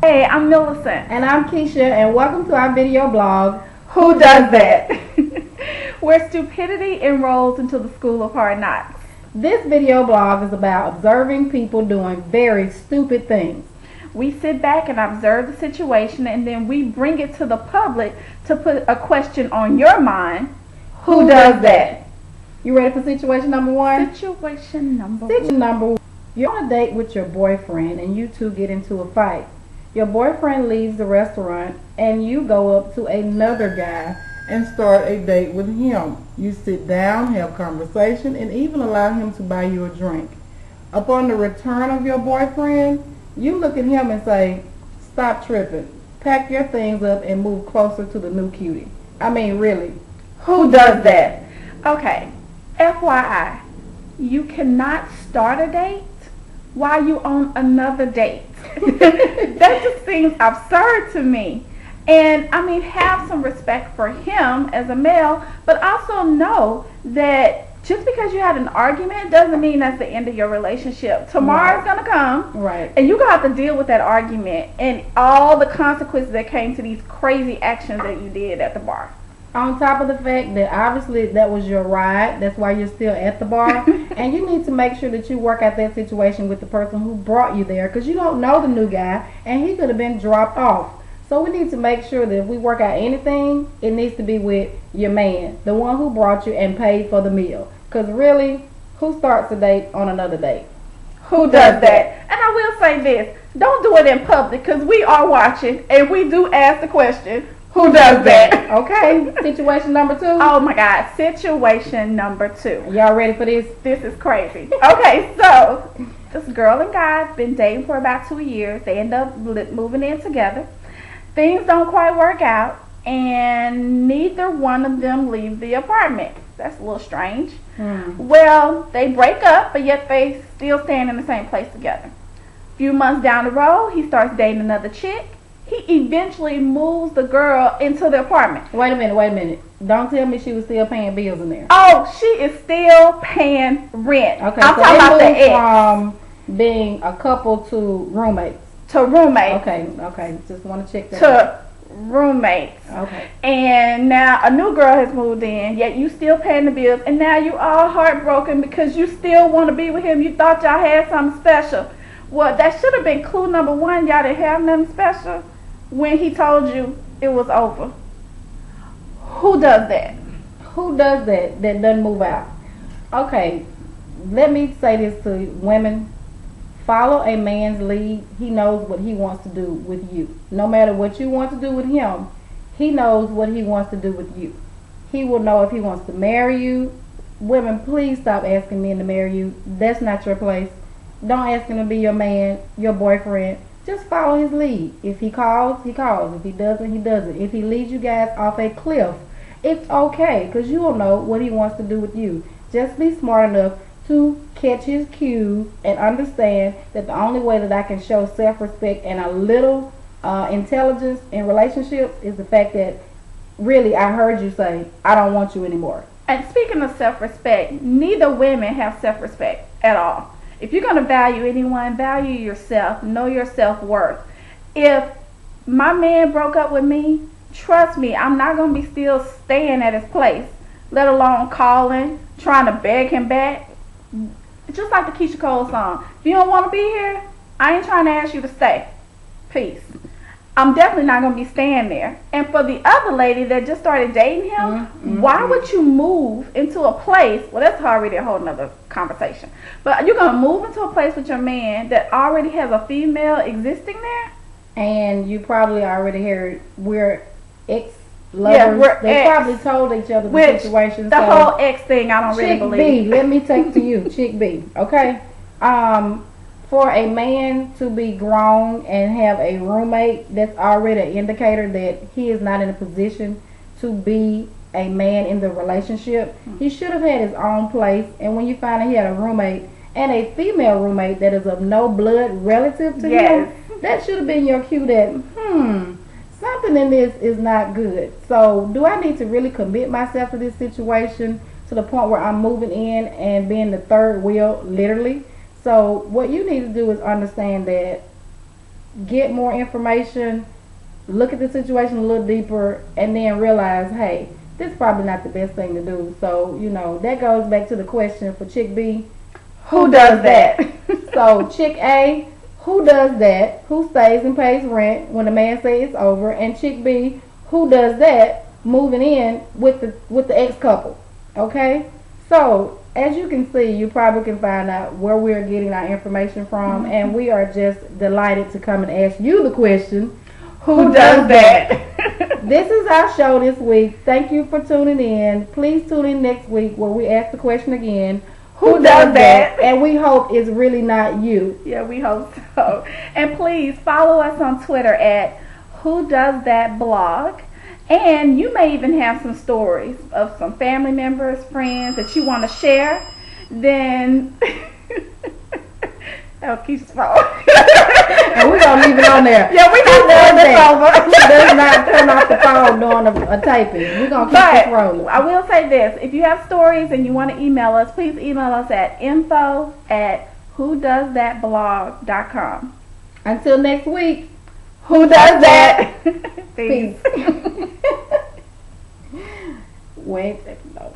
Hey, I'm Millicent. And I'm Keisha, and welcome to our video blog, Who Does That? Where stupidity enrolls into the school of hard knocks. This video blog is about observing people doing very stupid things. We sit back and observe the situation, and then we bring it to the public to put a question on your mind. Who does that? You ready for situation number one? Situation number one. You're on a date with your boyfriend, and you two get into a fight. Your boyfriend leaves the restaurant and you go up to another guy and start a date with him. You sit down, have conversation, and even allow him to buy you a drink. Upon the return of your boyfriend, you look at him and say, "Stop tripping. Pack your things up and move closer to the new cutie." I mean, really. Who does that? Okay, FYI, you cannot start a date while you on another date. That just seems absurd to me. And I mean, have some respect for him as a male, but also know that just because you had an argument doesn't mean that's the end of your relationship. Tomorrow's gonna come, right? And you're gonna have to deal with that argument and all the consequences that came to these crazy actions that you did at the bar. On top of the fact that obviously that was your ride, that's why you're still at the bar, and you need to make sure that you work out that situation with the person who brought you there, because you don't know the new guy and he could have been dropped off. So we need to make sure that if we work out anything, it needs to be with your man, the one who brought you and paid for the meal. Because really, who starts a date on another date? Who does that? And I will say this, don't do it in public, because we are watching and we do ask the question, who does that? Okay, situation number two. Oh my God, situation number two. Y'all ready for this? This is crazy. Okay, so this girl and guy been dating for about 2 years. They end up moving in together. Things don't quite work out, and neither one of them leave the apartment. That's a little strange. Well, they break up, but yet they still stand in the same place together. A few months down the road, he starts dating another chick. He eventually moves the girl into the apartment. Wait a minute. Don't tell me she was still paying bills in there. Oh, she is still paying rent. Okay, I'm so talking about the ex. From being a couple to roommates. To roommates. Okay. Just want to check that out. Roommates. Okay. And now a new girl has moved in, yet you still paying the bills, and now you all heartbroken because you still want to be with him. You thought y'all had something special. Well, that should have been clue number one. Y'all didn't have nothing special when he told you it was over. Who does that? Who does that doesn't move out? Okay, let me say this to women. Follow a man's lead. He knows what he wants to do with you. No matter what you want to do with him, he knows what he wants to do with you. He will know if he wants to marry you. Women, please stop asking men to marry you. That's not your place. Don't ask him to be your man, your boyfriend. Just follow his lead. If he calls, he calls. If he doesn't, he doesn't. If he leads you guys off a cliff, it's okay, because you will know what he wants to do with you. Just be smart enough to catch his cues and understand that the only way that I can show self-respect and a little intelligence in relationships is the fact that really I heard you say, I don't want you anymore. And speaking of self-respect, neither women have self-respect at all. If you're going to value anyone, value yourself. Know your self-worth. If my man broke up with me, trust me, I'm not going to be still staying at his place, let alone calling, trying to beg him back. Just like the Keisha Cole song. If you don't want to be here, I ain't trying to ask you to stay. Peace. I'm definitely not going to be staying there. And for the other lady that just started dating him, why would you move into a place? Well, that's already a whole nother conversation. But you're going to move into a place with your man that already has a female existing there? And you probably already heard we're ex-lovers. Yeah, they probably told each other the situation. The whole ex thing, I don't really believe. Chick B, let me take to you, Chick B, okay? For a man to be grown and have a roommate, that's already an indicator that he is not in a position to be a man in the relationship. He should have had his own place, and when you find out he had a roommate and a female roommate that is of no blood relative to him, that should have been your cue that, something in this is not good. So do I need to really commit myself to this situation to the point where I'm moving in and being the third wheel, literally? So what you need to do is understand that get more information, look at the situation a little deeper, and then realize, hey, this is probably not the best thing to do. So, that goes back to the question for Chick B. Who does that? So, Chick A, who does that? Who stays and pays rent when the man says it's over? And Chick B, who does that moving in with the ex-couple? Okay? So, as you can see, you probably can find out where we're getting our information from, and we are just delighted to come and ask you the question, who does that? This is our show this week. Thank you for tuning in. Please tune in next week where we ask the question again, who does that? And we hope it's really not you. Yeah, we hope so. And please follow us on Twitter at Who Does That Blog. And you may even have some stories of some family members, friends that you want to share. Then that'll keep phone. And we're going to leave it on there. Yeah, we're going to leave this over. She does not turn off the phone during a taping. We're going to keep this rolling. I will say this. If you have stories and you want to email us, please email us at info@whodoesthatblog.com. Until next week. Who does that? Peace. Wait. No.